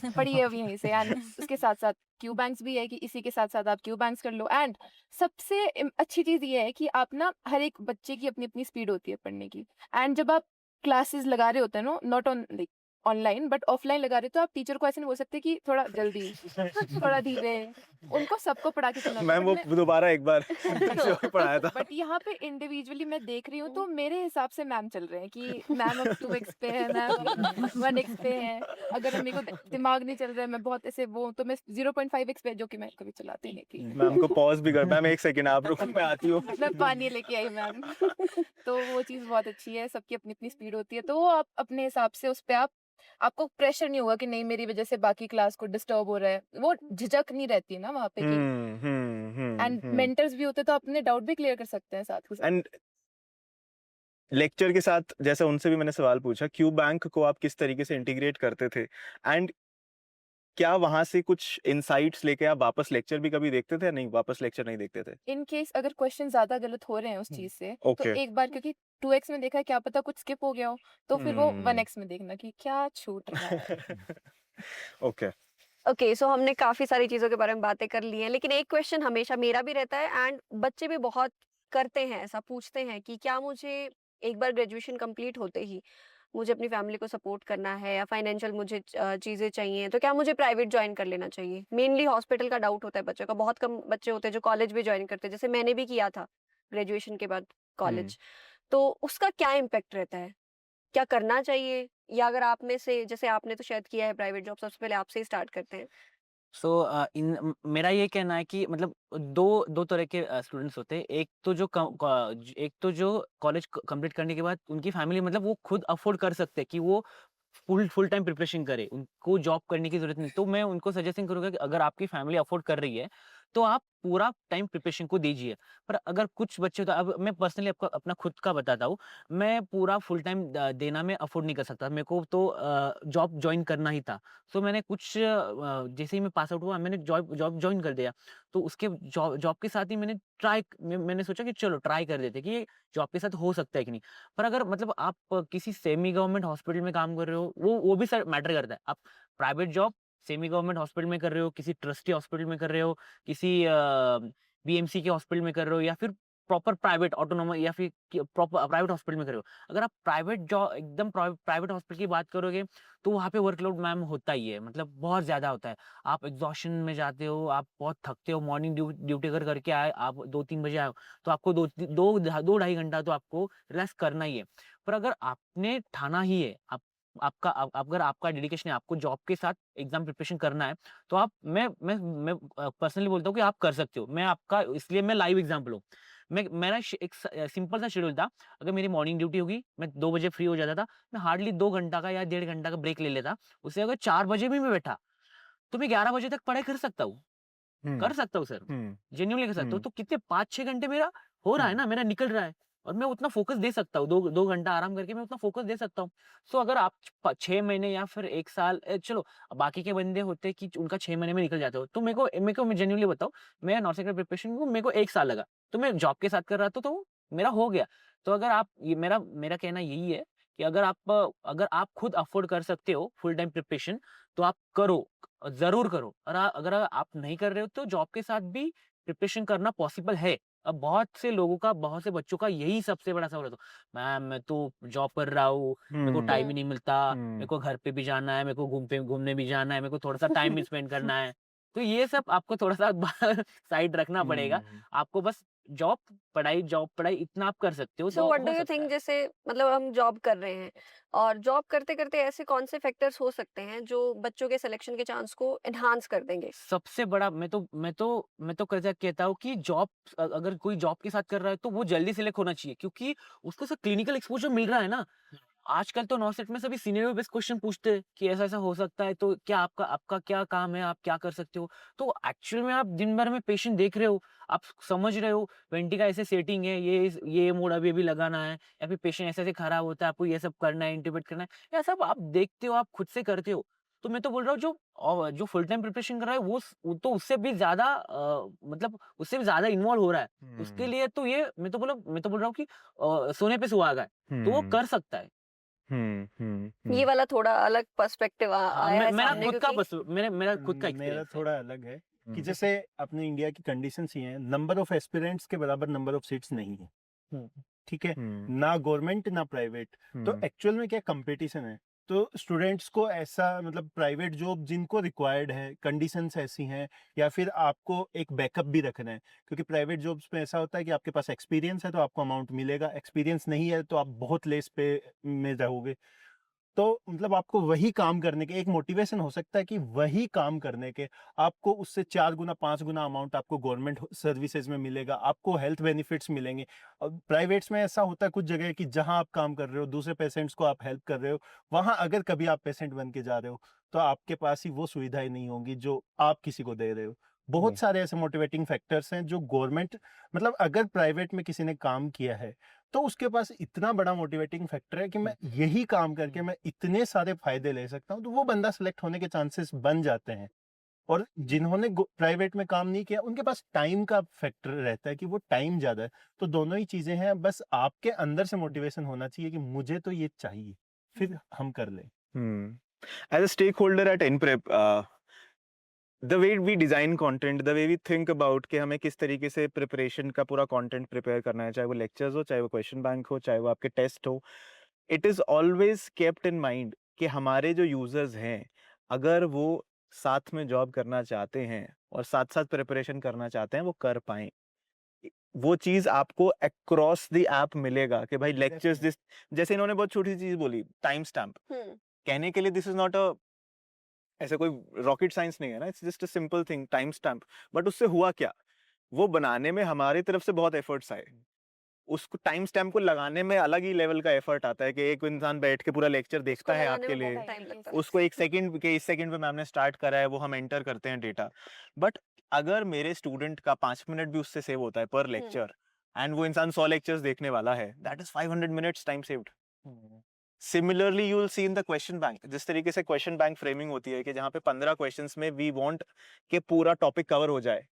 पढ़िए अब यहीं से। एंड उसके साथ साथ क्यू बैंक्स भी है कि इसी के साथ साथ आप क्यू बैंक्स कर लो। एंड सबसे अच्छी चीज ये है कि आप ना, हर एक बच्चे की अपनी अपनी स्पीड होती है पढ़ने की। एंड जब आप क्लासेस लगा रहे होते हैं ना, not on like online but offline लगा रहे, तो आप टीचर को ऐसे नहीं बोल सकते कि थोड़ा जल्दी थोड़ा धीरे, उनको सबको पढ़ा के चलना। मैम वो दोबारा एक बार पढ़ाया था। बट यहाँ पे इंडिविजुअली मैं देख रही हूँ तो मेरे हिसाब से मैम चल रहे हैं कि मैम अब 2x पे है, मैम 1x पे है। अगर मेरे को दिमाग नहीं चल रहा है, मैं बहुत ऐसे वो, तो मैं 0.5x पे, जो कि मैं कभी चलाती नहीं थी। मैम को पॉज भी कर, मैम एक सेकंड आप रुको, मैं आती हूँ। मैं पानी लेके आई मैम। तो वो चीज़ बहुत अच्छी है, सबकी अपनी अपनी स्पीड होती है, तो आप अपने हिसाब से उस पे आपको प्रेशर नहीं होगा कि नहीं मेरी वजह से बाकी क्लास को डिस्टर्ब हो रहा है। वो झिझक नहीं रहती है ना वहाँ पे कि, एंड मेंटर्स भी होते तो अपने डाउट भी क्लियर कर सकते हैं साथ के साथ। एंड लेक्चर के साथ जैसे उनसे भी मैंने सवाल पूछा, क्यू बैंक को आप किस तरीके से इंटीग्रेट करते थे? एंड क्या वहां से कुछ इनसाइट्स लेके आप वापस लेक्चर भी कभी देखते थे या नहीं, वापस लेक्चर नहीं देखते थे? इन केस अगर क्वेश्चन ज्यादा गलत हो रहे हैं उस चीज से तो ओके। एक बार, क्योंकि 2x में देखा, क्या पता कुछ स्किप हो गया हो, तो फिर वो 1x में देखना कि क्या छूट रहा है। ओके। ओके, सो हमने काफ़ी सारी चीज़ों के बारे में बातें कर ली हैं, लेकिन एक क्वेश्चन हमेशा मेरा भी रहता है एंड बच्चे भी बहुत करते हैं, ऐसा पूछते हैं कि क्या मुझे एक बार ग्रेजुएशन कंप्लीट होते ही मुझे अपनी फैमिली को सपोर्ट करना है या फाइनेंशियल मुझे चीज़ें चाहिए, तो क्या मुझे प्राइवेट जॉइन कर लेना चाहिए? मेनली हॉस्पिटल का डाउट होता है बच्चों का, बहुत कम बच्चे होते हैं जो कॉलेज भी जॉइन करते हैं, जैसे मैंने भी किया था ग्रेजुएशन के बाद कॉलेज। तो उसका क्या इम्पैक्ट रहता है? क्या करना चाहिए? या अगर आप में से, जैसे आपने तो शायद किया है प्राइवेट जॉब, सबसे पहले आपसे ही स्टार्ट करते हैं। सो मेरा ये कहना है कि मतलब दो दो तरह के स्टूडेंट्स होते हैं। एक तो जो कॉलेज कंप्लीट करने के बाद उनकी फैमिली मतलब वो खुद अफोर्ड कर सकते हैं कि वो फुल टाइम प्रिपरेशन करे, उनको जॉब करने की जरूरत नहीं। तो मैं उनको सजेशन करूंगा कि अगर आपकी फैमिली अफोर्ड कर रही है तो आप पूरा टाइम प्रिपरेशन को दीजिए। पर अगर कुछ बच्चे होते हैं, अब मैं पर्सनली आपको अपना खुद का बताता हूँ, मैं पूरा फुल टाइम देना मैं अफोर्ड नहीं कर सकता। मेरे को तो जॉब ज्वाइन करना ही था। सो मैंने कुछ जैसे ही मैं पास आउट हुआ मैंने जॉब जॉब ज्वाइन कर दिया। तो उसके जॉब जॉब के साथ ही मैंने सोचा कि चलो ट्राई कर देते कि ये जॉब के साथ हो सकता है कि नहीं। पर अगर मतलब आप किसी सेमी गवर्नमेंट हॉस्पिटल में काम कर रहे हो, वो भी सर मैटर करता है। आप private job semi government hospital में कर रहे हो, किसी ट्रस्टी हॉस्पिटल में कर रहे हो, किसी बीएमसी के हॉस्पिटल में कर रहे हो, या फिर प्रॉपर प्राइवेट ऑटोनोमस या फिर प्रॉपर प्राइवेट हॉस्पिटल में कर रहे हो। अगर आप प्राइवेट जॉब एकदम प्राइवेट हॉस्पिटल की बात करोगे तो वहाँ पे वर्कलोड मैम होता ही है, मतलब बहुत ज़्यादा होता है। आप एग्जॉशन में जाते हो, आप बहुत थकते हो, मॉर्निंग ड्यूटी अगर करके आए आप 2-3 बजे आए हो, तो आपको 2 ढाई घंटा तो आपको रिलैक्स करना ही है। पर अगर आपने ठाना ही है, अगर आपका डेडिकेशन है, आपको जॉब के साथ एग्जाम प्रिपरेशन करना है, तो आप मैं पर्सनली बोलता हूँ कि आप कर सकते हो। मैं लाइव एग्जांपल हूँ। मेरा एक सिंपल सा शेड्यूल था। अगर मेरी मॉर्निंग ड्यूटी होगी, मैं 2 बजे फ्री हो जाता था। मैं हार्डली 2 घंटा का या 1.5 घंटा का ब्रेक ले लेता। उससे अगर 4 बजे भी मैं बैठा, तो मैं 11 बजे तक पढ़ाई कर सकता हूँ। कर सकता हूँ सर, जेन्युइनली कर सकता हूँ। तो कितने 5-6 घंटे मेरा हो रहा है ना, मेरा निकल रहा है और मैं उतना फोकस दे सकता हूँ। 2 घंटा आराम करके मैं उतना फोकस दे सकता हूँ। सो अगर आप 6 महीने या फिर 1 साल, चलो बाकी के बंदे होते हैं कि उनका 6 महीने में निकल जाते हो, तो मेरे को मैं जेन्युइनली बताऊँ, मैं नॉर्थ सेक्टर प्रिपरेशन को मेरे को 1 साल लगा। तो मैं जॉब के साथ कर रहा था, तो मेरा हो गया। तो अगर आप ये मेरा कहना यही है कि अगर आप खुद अफोर्ड कर सकते हो फुल टाइम प्रिपरेशन, तो आप करो, ज़रूर करो। और अगर आप नहीं कर रहे हो तो जॉब के साथ भी प्रिपरेशन करना पॉसिबल है। अब बहुत से बच्चों का यही सबसे बड़ा सवाल होता है, मैम मैं तो जॉब कर रहा हूँ, मेरे को टाइम ही नहीं मिलता, मेरे को घर पे भी जाना है, मेरे को घूमने भी जाना है, मेरे को थोड़ा-सा टाइम भी स्पेंड करना है। तो ये सब आपको थोड़ा-सा साइड रखना पड़ेगा। आपको बस जॉब पढ़ाई इतना आप कर सकते हो, सो तो व्हाट डू हो यू सकता थिंक, है। जैसे मतलब हम जॉब कर रहे हैं और जॉब करते करते ऐसे कौन से फैक्टर्स हो सकते हैं जो बच्चों के सिलेक्शन के चांस को एनहांस कर देंगे? सबसे बड़ा मैं तो कैसा कहता हूँ कि अगर कोई जॉब के साथ कर रहा है तो वो जल्दी सिलेक्ट होना चाहिए, क्योंकि उसको सब क्लिनिकल एक्सपोजर मिल रहा है ना। आजकल तो नॉसेट में सभी सिनेरियो बेस्ड क्वेश्चन पूछते हैं कि ऐसा ऐसा हो सकता है, तो क्या आपका आपका क्या काम है, आप क्या कर सकते हो। तो एक्चुअल में आप दिन भर में पेशेंट देख रहे हो, आप समझ रहे हो वेंटी का ऐसे सेटिंग है, ये मोड अभी लगाना है, या फिर पेशेंट ऐसे ऐसे खराब होता है, आपको ये सब करना है, इंटरप्रेट करना है, या सब आप देखते हो, आप खुद से करते हो। तो मैं तो बोल रहा हूँ जो फुल टाइम प्रिपरेशन कर रहा है वो तो उससे भी ज्यादा मतलब उससे भी ज्यादा इन्वॉल्व हो रहा है। उसके लिए तो ये मैं तो बोल रहा हूँ कि सोने पे सुहागा है, तो वो कर सकता है। ये वाला थोड़ा अलग पर्सपेक्टिव हाँ, आया है मेरा सामने, खुद का क्योंकि मेरा खुद का मेरा एक्सपीरियंस है। थोड़ा अलग है कि हम्म। जैसे अपने इंडिया की कंडीशंस ये हैं, नंबर ऑफ एस्पिरेंट्स के बराबर नंबर ऑफ सीट्स नहीं है। हम्म। ठीक है, ना गवर्नमेंट ना प्राइवेट। तो एक्चुअल में क्या कंपटीशन है, तो स्टूडेंट्स को ऐसा मतलब प्राइवेट जॉब जिनको रिक्वायर्ड है, कंडीशंस ऐसी हैं, या फिर आपको एक बैकअप भी रखना है, क्योंकि प्राइवेट जॉब्स में ऐसा होता है कि आपके पास एक्सपीरियंस है तो आपको अमाउंट मिलेगा, एक्सपीरियंस नहीं है तो आप बहुत लेस पे में रहोगे। तो मतलब आपको वही काम करने के एक मोटिवेशन हो सकता है कि वही काम करने के आपको उससे 4 गुना 5 गुना अमाउंट आपको गवर्नमेंट सर्विसेज में मिलेगा, आपको हेल्थ बेनिफिट्स मिलेंगे। और प्राइवेट्स में ऐसा होता है कुछ जगह कि जहां आप काम कर रहे हो, दूसरे पेशेंट्स को आप हेल्प कर रहे हो, वहां अगर कभी आप पेशेंट बन के जा रहे हो तो आपके पास ही वो सुविधाएं नहीं होंगी जो आप किसी को दे रहे हो। बहुत सारे ऐसे मोटिवेटिंग फैक्टर्स हैं जो गवर्नमेंट मतलब अगर प्राइवेट में किसी ने काम किया है तो उसके पास इतना बड़ा मोटिवेटिंग फैक्टर है कि मैं यही काम करके मैं इतने सारे फायदे ले सकता हूँ, तो वो बंदा सिलेक्ट होने के चांसेस बन जाते हैं। और जिन्होंने प्राइवेट में काम नहीं किया उनके पास टाइम का फैक्टर रहता है कि वो टाइम ज्यादा है। तो दोनों ही चीजें हैं, बस आपके अंदर से मोटिवेशन होना चाहिए कि मुझे तो ये चाहिए, फिर हम कर लें। As a stakeholder at NPrep, the way we design content, the way we think about कि हमें किस तरीके से प्रिपरेशन का पूरा कंटेंट प्रिपेयर करना है, चाहे वो लेक्चर्स हो, चाहे वो क्वेश्चन बैंक हो, चाहे वो आपके टेस्ट हो, it is always kept in mind कि हमारे जो यूजर्स हैं, अगर वो साथ में जॉब करना चाहते हैं और साथ साथ प्रिपरेशन करना चाहते हैं, वो कर पाएं। वो चीज आपको अक्रॉस द ऐप मिलेगा कि भाई लेक्चर्स दिस, जैसे इन्होंने बहुत छोटी सी चीज बोली, टाइम स्टैम्प। कहने के लिए दिस इज नॉट अ ऐसा कोई रॉकेट साइंस नहीं है ना, it's just a simple thing, time stamp. But उससे हुआ क्या, वो बनाने में हमारी तरफ से बहुत एफर्ट्स आए, उसको टाइम स्टैम्प को लगाने में अलग ही लेवल का एफर्ट आता है कि एक इंसान बैठ के पूरा लेक्चर देखता है आपके लिए, टाइम लगता है। उसको एक सेकंड के इस सेकंड पे मैम ने स्टार्ट करा है, वो हम एंटर करते हैं डेटा। बट अगर मेरे स्टूडेंट का 5 मिनट भी उससे सेव होता है पर लेक्चर, एंड वो इंसान 100 लेक्चर्स देखने वाला है, that is 500 minutes time saved. Similarly you will see in the question bank, जिस तरीके से क्वेश्चन बैंक फ्रेमिंग होती है कि जहाँ पे 15 क्वेश्चंस में वी वांट कि पूरा टॉपिक कवर हो जाए।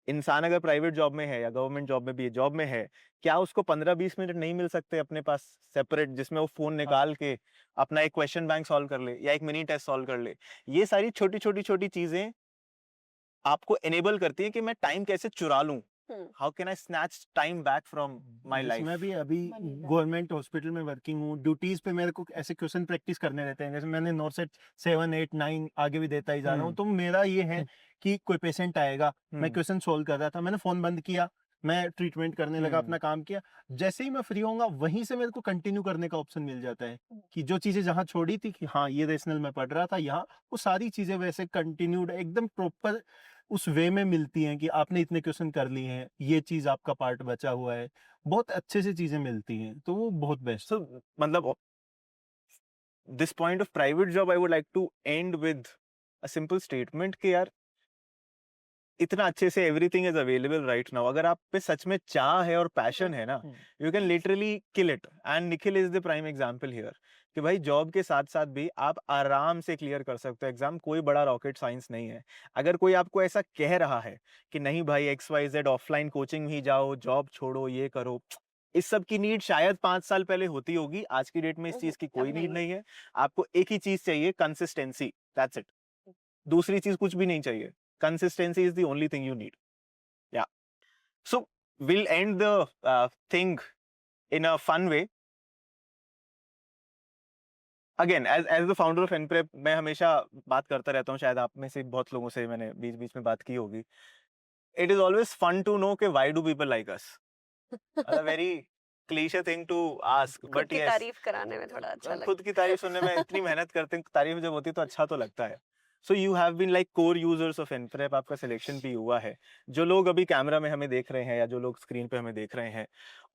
इंसान अगर प्राइवेट जॉब में है या गवर्नमेंट जॉब में भी जॉब में है, क्या उसको 15-20 मिनट नहीं मिल सकते अपने पास सेपरेट, जिसमें वो फोन निकाल के अपना एक क्वेश्चन बैंक सॉल्व कर ले या एक मिनी टेस्ट सॉल्व कर ले? ये सारी छोटी छोटी छोटी चीजें आपको एनेबल करती है कि मैं टाइम कैसे चुरा लूं, how can I snatch time back from my life. मैं भी अभी गवर्नमेंट हॉस्पिटल में वर्किंग हूँ, ड्यूटीज पे मेरे को ऐसे क्वेश्चन प्रैक्टिस करने रहते हैं, जैसे मैंने नॉर्सेट 7, 8, 9 आगे भी देता ही जा रहा हूँ। तो मेरा ये है कि कोई पेशेंट आएगा, मैं क्वेश्चन सोल्व कर रहा था, मैंने फोन बंद किया, मैं ट्रीटमेंट करने लगा, अपना काम किया, जैसे ही मैं फ्री होऊंगा वहीं से मेरे को कंटिन्यू करने का ऑप्शन मिल जाता है कि जो चीजें जहाँ छोड़ी थी कि हाँ ये रेशनल में पढ़ रहा था, यहाँ वो सारी चीजें वैसे कंटिन्यूड एकदम प्रॉपर उस वे में मिलती हैं कि आपने इतने क्वेश्चन कर लिए हैं, ये चीज आपका पार्ट बचा हुआ है, बहुत अच्छे से चीजें मिलती हैं, तो वो बहुत बेस्ट। So मतलब this point of private job I would like to end with a simple statement कि यार इतना अच्छे से everything is available right now, अगर आप पे सच में चाह है और पैशन है ना, you can literally kill it. And Nikhil is the prime example here कि भाई जॉब के साथ साथ भी आप आराम से क्लियर कर सकते हो एग्जाम, कोई बड़ा रॉकेट साइंस नहीं है। अगर कोई आपको ऐसा कह रहा है कि नहीं भाई XYZ ऑफलाइन कोचिंग ही जाओ, जॉब छोड़ो, ये करो, इस सब की नीड शायद 5 साल पहले होती होगी, आज की डेट में इस चीज की कोई नीड नहीं है। आपको एक ही चीज चाहिए, कंसिस्टेंसी, दैट्स इट। दूसरी चीज कुछ भी नहीं चाहिए, consistency is the only thing you need. Yeah, so we'll end the thing in a fun way. Again, as the founder of NPrep, मैं हमेशा बात करता रहता हूँ, शायद आप में से बहुत लोगों से मैंने बीच बीच में बात की होगी। It is always fun to know कि why do people like us? A very cliche thing to ask, खुद but की yes, तारीफ कराने में थोड़ा अच्छा लगता खुद की तारीफ सुनने में इतनी मेहनत करते हैं, तारीफ जब होती है तो अच्छा तो लगता है। So you have been like core users of NPrep, आपका सिलेक्शन भी हुआ है। जो लोग अभी कैमरा में हमें देख रहे हैं या जो लोग स्क्रीन पे हमें देख रहे हैं,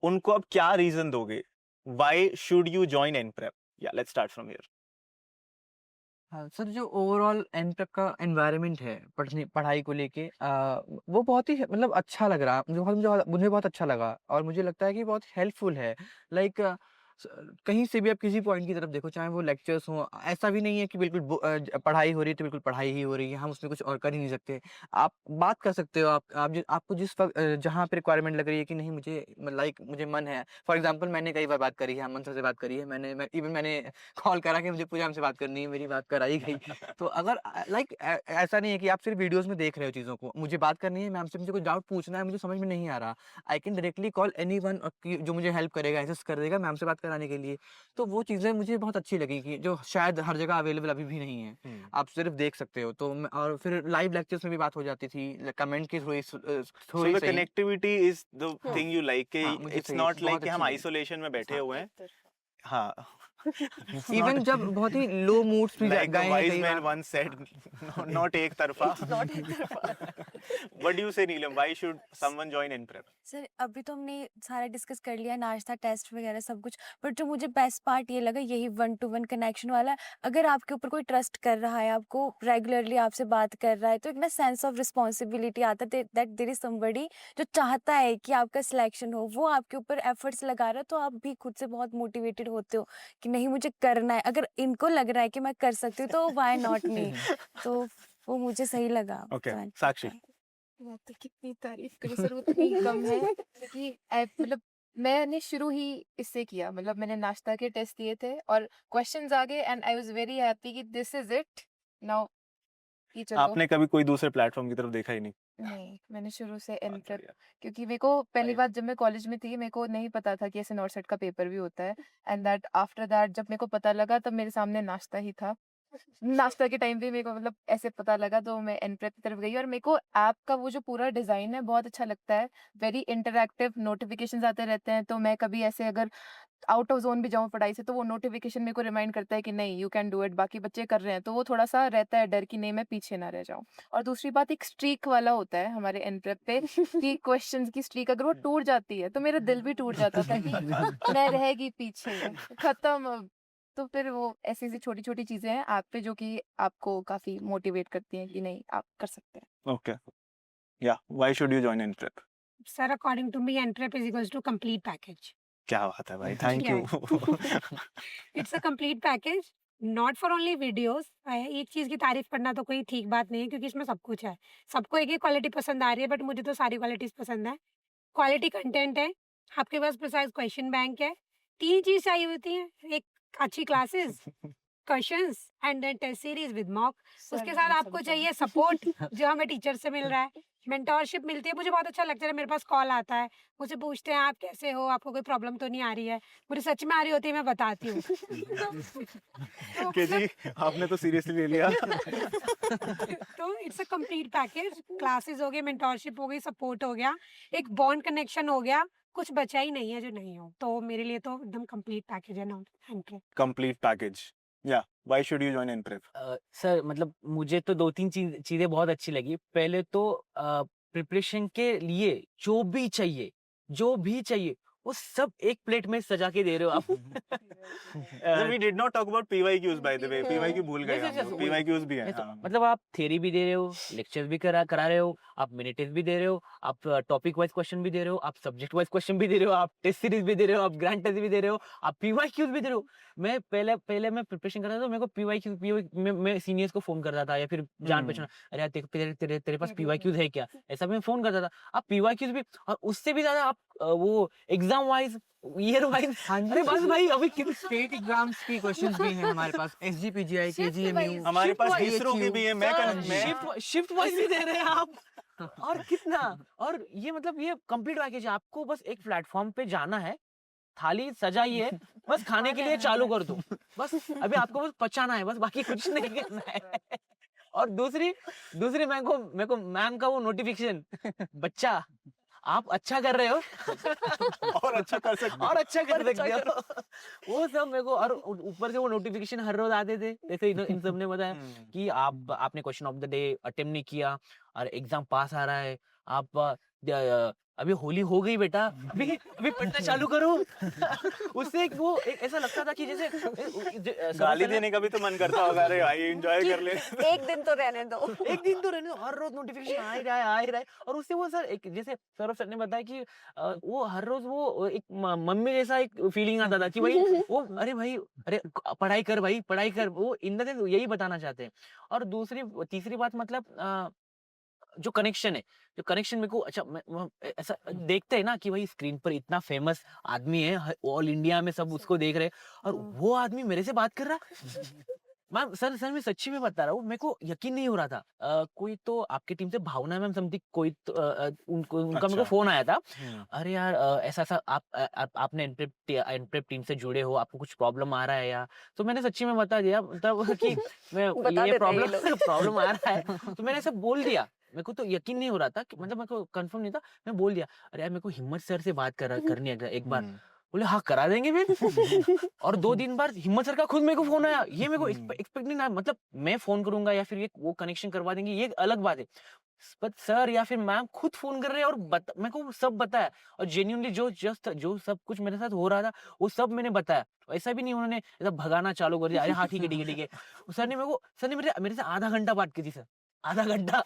उनको अब क्या रीजन दोगे, why should you join NPrep? या लेट्स स्टार्ट फ्रॉम हियर। हाँ, सर जो ओवरऑल एनटेक का एनवायरनमेंट है पढ़ाई को लेके वो बहुत ही मतलब अच्छा लग रहा मुझे बहुत अच्छा लगा, और मुझे लगता है कि बहुत हेल्पफुल है। लाइक कहीं से भी आप किसी पॉइंट की तरफ देखो, चाहे वो लेक्चर्स हो, ऐसा भी नहीं है कि बिल्कुल पढ़ाई हो रही है तो बिल्कुल पढ़ाई ही हो रही है, हम उसमें कुछ और कर ही नहीं सकते। आप बात कर सकते हो, आपको जिस वक्त जहाँ पे रिक्वायरमेंट लग रही है कि नहीं मुझे मन है। फॉर एग्जांपल मैंने कई बार बात करी है, अमन सर से बात करी है, मैंने कॉल करा कि मुझे पूजा हमसे बात करनी है, मेरी बात कराई गई। तो अगर ऐसा नहीं है कि आप सिर्फ वीडियोस में देख रहे हो चीज़ों को, मुझे बात करनी है, मैम से मुझे कोई डाउट पूछना है, मुझे समझ में नहीं आ रहा, I can directly call anyone जो मुझे हेल्प करेगा, असिस्ट कर देगा मैम से बात कराने के लिए। तो वो चीज़ें मुझे बहुत अच्छी लगी कि जो शायद हर जगह अवेलेबल अभी भी नहीं है, आप सिर्फ देख सकते हो। तो और फिर लाइव लेक्चर्स में भी बात हो जाती थी, कमेंट के through So the connectivity is the thing you like, हाँ, मुझे it's सही not like बहुत कि हम अच्छी लगी। आइसोलेशन में बैठे हुए हैं। हाँ, इवन जब बहुत ही लो मूड्स भी like the गए हैं wise कई man bar. once said, not एक तरफा। Not एक तरफा। What do you say, Neelam? Why should someone join NPrep? Sir अभी तो हमने सारा डिस्कस कर लिया, नाश्ता, टेस्ट वगैरह सब कुछ, बट जो मुझे बेस्ट पार्ट ये लगा यही 1-to-1 कनेक्शन वाला। अगर आपके ऊपर कोई ट्रस्ट कर रहा है, आपको रेगुलरली आपसे बात कर रहा है, तो एक ना सेंस ऑफ रिस्पॉन्सिबिलिटी आता है दैट देयर इज समबडी जो चाहता है कि आपका सिलेक्शन हो, वो आपके ऊपर एफर्ट्स लगा रहा है, तो आप भी खुद से बहुत मोटिवेटेड होते हो कि नहीं मुझे करना है। अगर इनको लग रहा है कि मैं कर सकती हूँ तो व्हाई नॉट मी, तो वो मुझे सही लगा। Okay, तो साक्षी। मैं तो कितनी तारीफ करूँ सर, उतनी कम है कि मतलब मैंने शुरू ही इससे किया, मतलब मैंने नाश्ता के टेस्ट दिए थे और क्वेश्चंस आ गए and I was very happy कि दिस इज इट नाउ, ये चलो। आपने कभी कोई दूसरे प्लेटफॉर्म की तरफ देखा ही नहीं? नहीं, मैंने शुरू से बहुत एनप्रेप, बढ़िया। क्योंकि मेरे को पहली Right. बार जब मैं कॉलेज में थी मेरे को नहीं पता था कि ऐसे नॉर्सेट का पेपर भी होता है, एंड दैट आफ्टर दैट जब मेरे को पता लगा तब मेरे सामने नाश्ता ही था। नाश्ता के टाइम पे मेरे को मतलब ऐसे पता लगा तो मैं एनप्रेप की तरफ गई और मेरे को ऐप का वो जो पूरा डिज़ाइन है बहुत अच्छा लगता है, वेरी इंटरैक्टिव, नोटिफिकेशंस आते रहते हैं, तो मैं कभी ऐसे अगर आउट ऑफ जोन भी जाऊँ पढ़ाई से तो वो नोटिफिकेशन मेरे को रिमाइंड करता है कि नहीं यू कैन डू इट, बाकी बच्चे कर रहे हैं, तो वो थोड़ा सा रहता है डर कि नहीं मैं पीछे ना रह जाऊँ। और दूसरी बात एक स्ट्रीक वाला होता है हमारे एनप्रेप पे कि क्वेश्चंस की स्ट्रीक अगर वो टूट जाती है तो मेरा दिल भी टूट जाता था कि मैं रहेगी पीछे, खत्म अब। तो फिर वो ऐसी छोटी-छोटी चीज़ें हैं ऐप पे जो कि आपको काफ़ी मोटिवेट करती हैं कि नहीं आप कर सकते हैं। Okay. Yeah. Why should you join NPrep? Sir, according to me, NPrep is equals to complete package. क्या बात है भाई, thank Yeah. You. It's a complete package, not for only videos. एक चीज की तारीफ करना तो कोई ठीक बात नहीं है क्योंकि इसमें सब कुछ है। सबको एक ही क्वालिटी पसंद आ रही है, बट मुझे तो सारी क्वालिटीज पसंद है। क्वालिटी कंटेंट है, आपके पास प्रिसाइज क्वेश्चन बैंक है, 3 चीज चाहिए होती है, एक अच्छी classes, questions and then test series with mock. उसके साथ आपको चाहिए सपोर्ट जो हमें टीचर से मिल रहा है, मेंटोरशिप मिलती है। मुझे बहुत अच्छा लगता है, मेरे पास कॉल आता है, मुझे पूछते हैं आप कैसे हो, आपको कोई प्रॉब्लम तो नहीं आ रही है। मुझे सच में आ रही होती है, मैं बताती हूँ। के जी आपने तो सीरियसली ले लिया। तो it's a complete package, classes हो गई, मेंटोरशिप हो गई, सपोर्ट हो गया, एक बॉन्ड कनेक्शन हो गया, कुछ बचा ही नहीं है जो नहीं हो। तो मेरे लिए तो एकदम कंप्लीट पैकेज है ना एंट्री। Complete package. या why should you join NPrep? Sir मतलब मुझे तो 2-3 चीज़ें बहुत अच्छी लगी। पहले तो प्रिपरेशन के लिए जो भी चाहिए वो सब एक प्लेट में सजा के दे रहे हो आप। We did not talk about PYQs by the way, PYQ भूल गए Yes, yes, हम yes, लोग, वही। पीवाईक्यूज भी हैं। नहीं तो हाँ। मतलब आप थ्योरी भी दे रहे हो, लेक्चर्स भी करा रहे हो, आप मिनी टेस्ट भी दे रहे हो, आप टॉपिक वाइज क्वेश्चन भी दे रहे हो, आप सब्जेक्ट वाइज क्वेश्चन भी दे रहे हो, आप टेस्ट सीरीज भी दे रहे हो, आप ग्रैंड टेस्ट भी दे रहे हो, आप पीवाईक्यूज भी दे रहे हो। मैं पहले मैं प्रिपरेशन करता था तो मेरे को पीवाईक्यू मैं सीनियर्स को फोन करता था या फिर जान पहचान, अरे यार तेरे पास पीवाईक्यूज है क्या, ऐसा मैं फोन करता था। आप पीवाईक्यूज भी, और उससे भी ज्यादा आप वो एग्जाम वाइज, ईयर वाइज, अरे बस भाई अभी स्टेट एग्जाम्स की क्वेश्चंस भी हैं हमारे पास, एसजीपीजीआई, केजीएमयू। हमारे पास Shift wise इसरो की भी है। मैं शिफ्ट वाइज भी दे रहे हैं आप। और कितना, और ये मतलब ये कंप्लीट पैकेज है। आपको बस एक प्लेटफॉर्म पे जाना है, थाली सजाई है, बस खाने के लिए चालू कर दो, बस अभी आपको बस पचाना है, बस बाकी कुछ नहीं करना है। और दूसरी मेरे को मैम का वो नोटिफिकेशन, बच्चा आप अच्छा कर रहे हो और अच्छा कर सकते और अच्छा कर सकते हो, वो सब मेरे को। और ऊपर से वो नोटिफिकेशन हर रोज आते थे, जैसे इन सब ने बताया कि आपने question of the day attempt नहीं किया और एग्जाम पास आ रहा है, आप अभी होली हो गई बेटा, अभी पढ़ना चालू करो। उससे एक ऐसा लगता था कि जैसे गाली देने का भी तो मन करता होगा, अरे भाई एंजॉय कर ले। एक दिन तो रहने दो। एक दिन तो रहने दो, हर रोज नोटिफिकेशन आ ही रहा है। और उससे वो सर एक, जैसे सौरभ सर ने बताया कि वो हर रोज वो एक मम्मी जैसा एक फीलिंग आता था कि भाई वो, अरे भाई अरे पढ़ाई कर भाई, पढ़ाई कर, वो इन द सेंस यही बताना चाहते हैं। और तीसरी बात मतलब जो कनेक्शन मेरे को अच्छा, ऐसा देखते हैं ना कि भाई स्क्रीन पर इतना फेमस आदमी है, ऑल इंडिया में सब उसको देख रहे हैं, और वो आदमी मेरे से बात कर रहा है। मैम सर मैं सच्ची में बता रहा हूँ, मेरे को यकीन नहीं हो रहा था। कोई तो आपकी टीम से भावना मैम समथिंग, कोई तो उनका मेरे को फोन आया था, अरे यार ऐसा आपने एनप्रेप टीम से जुड़े हो, आपको कुछ प्रॉब्लम आ रहा है या, तो मैंने सच्ची में बता दिया मतलब कि बता ये देते हैं ये लोग। प्रॉब्लम आ रहा है, तो मैंने सब बोल दिया। मेरे को तो यकीन नहीं हो रहा था कि मतलब मेरे को कंफर्म नहीं था, मैं बोल दिया, अरे यार मेरे को हिम्मत सर से बात करनी है एक बार। बोले हाँ करा देंगे फिर। और 2 दिन बाद हिम्मत सर का खुद मेरे को फोन आया, ये मेरे को एक्सपेक्ट नहीं ना, मतलब मैं फोन करूंगा या फिर ये वो कनेक्शन करवा देंगे, ये अलग बात है। बट सर या फिर मैम खुद फोन कर रहे हैं और मेरे को सब बताया, और जेन्युइनली जो सब कुछ मेरे साथ हो रहा था वो सब मैंने बताया। ऐसा भी नहीं उन्होंने ऐसा भगाना चालू कर दिया, अरे हाँ ठीक है ठीक है ठीक है। सर ने मेरे से आधा घंटा बात की थी सर, आधा घंटा।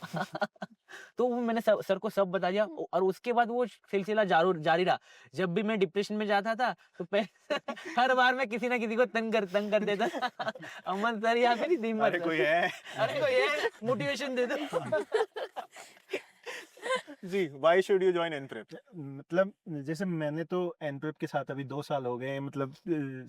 तो वो मैंने सर को सब बता दिया, और उसके बाद वो सिलसिला जारी रहा। जब भी मैं डिप्रेशन में जाता था तो हर बार मैं किसी ना किसी को तंग कर देता था। अमन सर या फिर हिम्मत अरे कोई है अरे कोई है मोटिवेशन दे दो। जी, why should you join NPrep? मतलब जैसे मैंने तो एनप्रेप के साथ अभी 2 साल हो गए, मतलब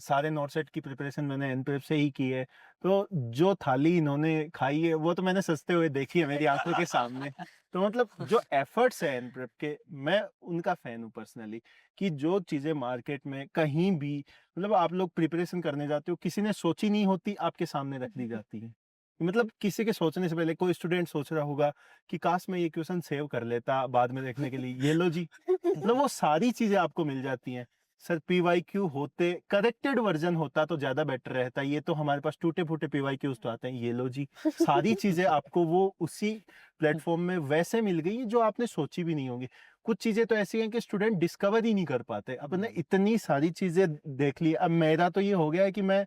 सारे नॉर्सेट की प्रिपरेशन मैंने एनप्रेप से ही की है। तो जो थाली इन्होंने खाई है वो तो मैंने सजते हुए देखी है मेरी आंखों के सामने। तो मतलब जो एफर्ट्स है एनप्रेप के, मैं उनका फैन हूँ पर्सनली। कि जो चीज़ें मार्केट में कहीं भी, मतलब आप लोग प्रिपरेशन करने जाते हो, किसी ने सोची नहीं होती, आपके सामने रख दी जाती है। मतलब किसी के सोचने से पहले कोई स्टूडेंट सोच रहा होगा कि काश मैं ये क्वेश्चन सेव कर लेता बाद में देखने के लिए, ये लो जी। मतलब वो सारी चीजें आपको मिल जाती हैं। सर PYQ होते, करेक्टेड वर्जन होता तो ज्यादा बेटर रहता। ये तो हमारे पास टूटे फूटे PYQs तो आते हैं, ये लो जी। सारी चीजें आपको वो उसी प्लेटफॉर्म में वैसे मिल गई जो आपने सोची भी नहीं होगी। कुछ चीजें तो ऐसी हैं कि स्टूडेंट डिस्कवर ही नहीं कर पाते। अपने इतनी सारी चीजें देख ली। अब मेरा तो ये हो गया है कि मैं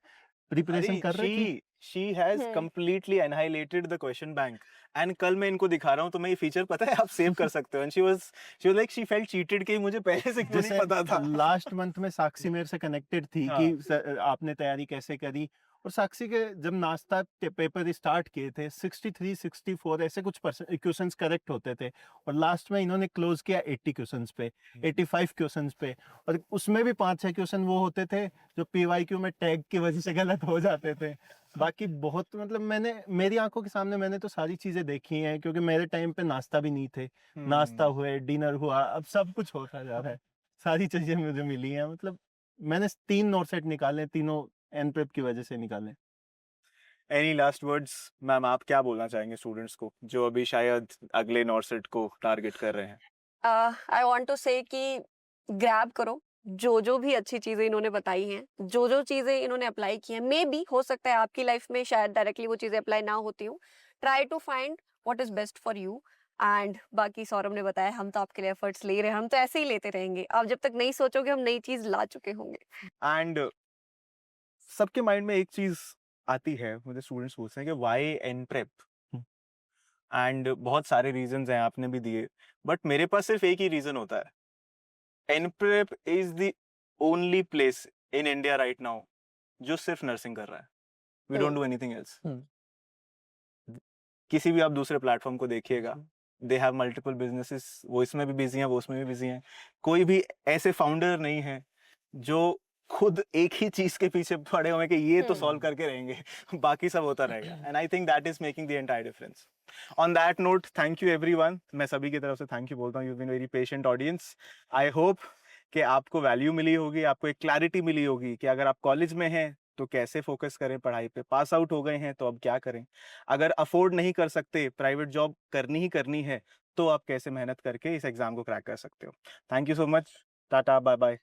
प्रिपरेशन कर रही थी। she has completely annihilated the question bank, and कल मैं इनको दिखा रहा हूँ तो मैं ये फीचर पता है आप सेव कर सकते हो। and she was like she felt cheated कि मुझे पहले से क्यों नहीं जैसे पता था। लास्ट मंथ में साक्षी मेरे से कनेक्टेड थी हाँ। कि आपने तैयारी कैसे करी। और साक्षी के जब नाश्ता पेपर स्टार्ट किए थे 63 64 ऐसे कुछ क्वेश्चंस करेक्ट होते थे, और लास्ट में इन्होंने क्लोज किया 80 क्वेश्चंस पे, 85 क्वेश्चंस पे। और उसमें भी 5-6 क्वेश्चन वो होते थे जो PYQ में टैग की वजह से गलत हो जाते थे। बाकी बहुत, मतलब मैंने, मेरी आंखों के सामने मैंने तो सारी चीजें देखी हैं, क्योंकि मेरे टाइम पे नाश्ता भी नहीं थे। नाश्ता हुए, डिनर हुआ, अब सब कुछ होता जा रहा है। सारी चीजें मुझे मिली हैं। मतलब मैंने 3 नोट सेट निकाले, तीनों एनप्रेप की वजह से निकाले। Any last words, ma'am? आप क्या बोलना चाहेंगे स्टूडेंट्स को जो अभी शायद अगले नॉर्सेट को टारगेट कर रहे हैं? आई वांट टू से कि ग्रैब करो जो भी अच्छी चीजें इन्होंने बताई हैं, जो चीजें इन्होंने अप्लाई की हैं, मे बी हो सकता है आपकी लाइफ में शायद डायरेक्टली वो चीजें अप्लाई ना होती हूँ। Try to find what is best for you. And बाकी सौरभ ने बताया, हम तो आपके लिए एफर्ट्स ले रहे हैं, हम तो ऐसे ही लेते रहेंगे। आप जब तक नहीं सोचोगे हम नई चीज ला चुके होंगे। एंड सबके माइंड में एक चीज आती है, मुझे स्टूडेंट्स पूछते हैं कि व्हाई एनप्रेप, एंड बहुत सारे रीजंस हैं, आपने भी दिए, बट मेरे पास सिर्फ एक ही रीजन होता है। NPrep is the only place in India right now जो सिर्फ नर्सिंग कर रहा है। We don't do anything else. किसी भी आप दूसरे प्लेटफॉर्म को देखिएगा, दे हैव मल्टीपल बिजनेसेस, वो इसमें भी बिजी हैं, वो उसमें भी बिजी हैं। कोई भी ऐसे फाउंडर नहीं है जो खुद एक ही चीज के पीछे पड़े हुए हैं कि ये तो सॉल्व करके रहेंगे, बाकी सब होता रहेगा। And I think that is making the entire difference. On that note, thank you everyone. मैं सभी की तरफ से थैंक यू बोलता हूँ। You been very patient audience. I hope कि आपको वैल्यू मिली होगी, आपको एक क्लैरिटी मिली होगी कि अगर आप कॉलेज में हैं तो कैसे फोकस करें पढ़ाई पे, पास आउट हो गए हैं तो अब क्या करें, अगर अफोर्ड नहीं कर सकते, प्राइवेट जॉब करनी ही करनी है, तो आप कैसे मेहनत करके इस एग्जाम को क्रैक कर सकते हो। Thank you so much. Tata, bye bye.